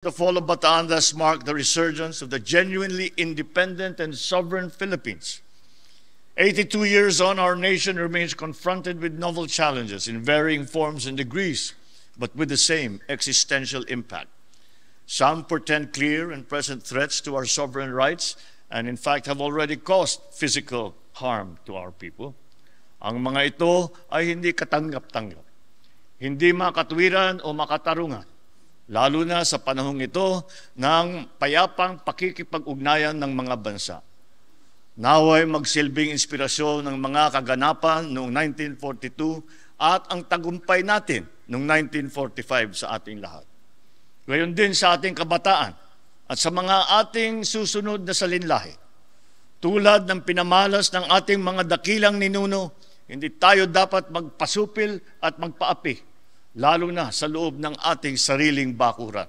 The fall of Bataan thus marked the resurgence of the genuinely independent and sovereign Philippines. 82 years on, our nation remains confronted with novel challenges in varying forms and degrees, but with the same existential impact. Some portend clear and present threats to our sovereign rights and in fact have already caused physical harm to our people. Ang mga ito ay hindi katanggap-tanggap, hindi makatwiran o makatarungan, lalo na sa panahong ito ng payapang pakikipag-ugnayan ng mga bansa. Naway magsilbing inspirasyon ng mga kaganapan noong 1942 at ang tagumpay natin noong 1945 sa ating lahat. Gayon din sa ating kabataan at sa mga ating susunod na salinlahi. Tulad ng pinamalas ng ating mga dakilang ninuno, hindi tayo dapat magpasupil at magpaapi, lalo na sa loob ng ating sariling bakuran.